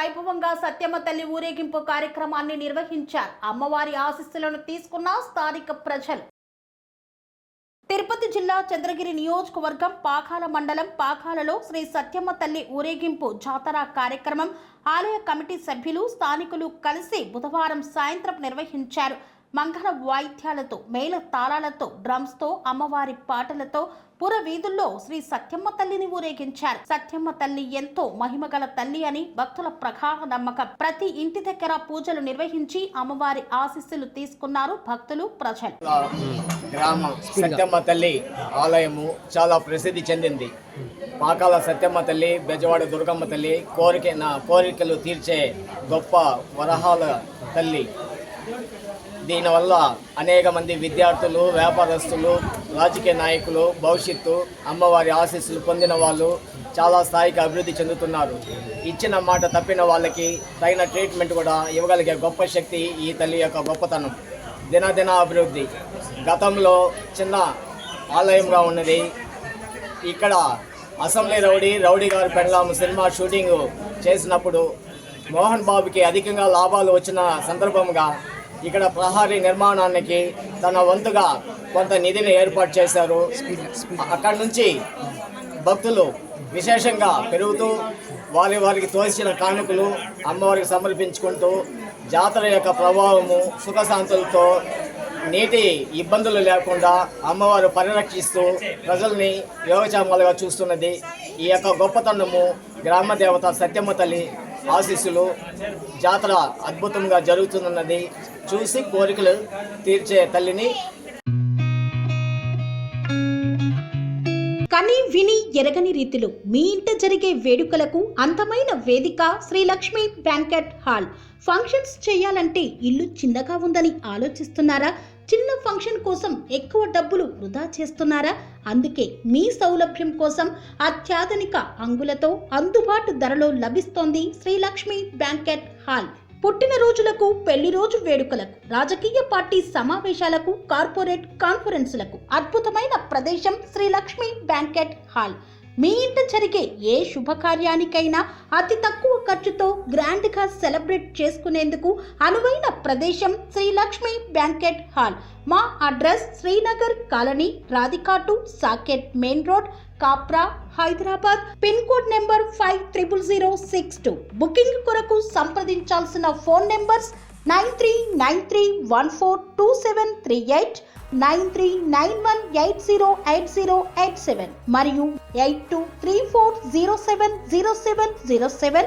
వైభవంగా సత్యమ్మ తల్లి ఊరేగింపు కార్యక్రమాన్ని నిర్వహించారు. అమ్మవారి ఆశీస్సులను తీసుకున్న స్థానిక ప్రజలు. తిరుపతి జిల్లా చంద్రగిరి నియోజకవర్గం పాకాల మండలం పాకాలలో శ్రీ సత్యమ్మ తల్లి ఊరేగింపు జాతర కార్యక్రమం ఆలయ కమిటీ సభ్యులు స్థానికులు కలిసి బుధవారం సాయంత్రం నిర్వహించారు. మంగళ వాయిద్యాలతో మేళ తాళాలతో డ్రమ్స్తో అమ్మవారి పాటలతో పుర వీధుల్లో శ్రీ సత్యమ్మ తల్లిని ఊరేగించారు. సత్యమ్మ తల్లి ఎంతో మహిమగల తల్లి అని భక్తుల ప్రగాఢ నమ్మకం. ప్రతి ఇంటి దగ్గర పూజలు నిర్వహించి అమ్మవారి ఆశీస్సులు తీసుకున్నారు భక్తులు, ప్రజలు. గ్రామ సత్యమ్మ తల్లి ఆలయము చాలా ప్రసిద్ధి చెందింది. పాకాల సత్యమ్మ తల్లి, బెజవాడ దుర్గమ్మ తల్లి కోరికలు తీర్చే గొప్ప వరహాల తల్లి. దీనివల్ల అనేక మంది విద్యార్థులు, వ్యాపారస్తులు, రాజకీయ నాయకులు భవిష్యత్తు అమ్మవారి ఆశీస్సులు పొందిన వాళ్ళు చాలా స్థాయికి అభివృద్ధి చెందుతున్నారు. ఇచ్చిన మాట తప్పిన వాళ్ళకి తగిన ట్రీట్మెంట్ కూడా ఇవ్వగలిగే గొప్ప శక్తి ఈ తల్లి యొక్క గొప్పతనం. దినదిన అభివృద్ధి. గతంలో చిన్న ఆలయంగా ఉన్నది. ఇక్కడ అసెంబ్లీ రౌడీ గారి పెండ్లాం సినిమా షూటింగ్ చేసినప్పుడు మోహన్ బాబుకి అధికంగా లాభాలు వచ్చిన సందర్భంగా ఇక్కడ ప్రహారీ నిర్మాణానికి తన వంతుగా కొంత నిధిని ఏర్పాటు చేశారు. అక్కడి నుంచి భక్తులు విశేషంగా పెరుగుతూ వారికి తోసిన కానుకలు అమ్మవారికి సమర్పించుకుంటూ జాతర యొక్క ప్రభావము సుఖశాంతులతో నీటి ఇబ్బందులు లేకుండా అమ్మవారు పరిరక్షిస్తూ ప్రజల్ని యోగక్షేమాలుగా చూస్తున్నది. ఈ యొక్క గొప్పతనము గ్రామ దేవత సత్యమ్మ తల్లి ఆశీస్సులు జాతర అద్భుతంగా జరుగుతున్నది. చూసి కోరికలు తీర్చే తల్లిని. కని విని ఎరగని రీతిలో మీ ఇంట జరిగే వేడుకలకు అందమైన వేదిక Sri Lakshmi banquet hall. Functions చేయాలంటే ఇల్లు చిన్నగా ఉందని ఆలోచిస్తున్నారా? చిన్న ఫంక్షన్ కోసం ఎక్కువ డబ్బులు వృధా చేస్తున్నారా? అందుకే మీ సౌలభ్యం కోసం అత్యాధునిక అంగులతో అందుబాటు ధరలో లభిస్తోంది శ్రీ లక్ష్మి బ్యాంకెట్ హాల్. పుట్టినరోజులకు, పెళ్లి రోజు వేడుకలకు, రాజకీయ పార్టీ సమావేశాలకు, కార్పొరేట్ కాన్ఫరెన్సులకు అద్భుతమైన ప్రదేశం శ్రీ లక్ష్మి బ్యాంకెట్ హాల్. మీ ఇంట జరిగే ఏ శుభకార్యానికైనా అతి తక్కువ ఖర్చుతో గ్రాండ్గా సెలబ్రేట్ చేసుకునేందుకు అనువైన ప్రదేశం శ్రీ లక్ష్మి బ్యాంకెట్ హాల్. మా అడ్రస్ శ్రీనగర్ కాలనీ, రాధికాటు, Saket main road, Kapra, Hyderabad. Pin code number 500062. Booking కొరకు సంప్రదించాల్సిన ఫోన్ నెంబర్స్ 9393142738, 9391808087 మరియు 8234070707.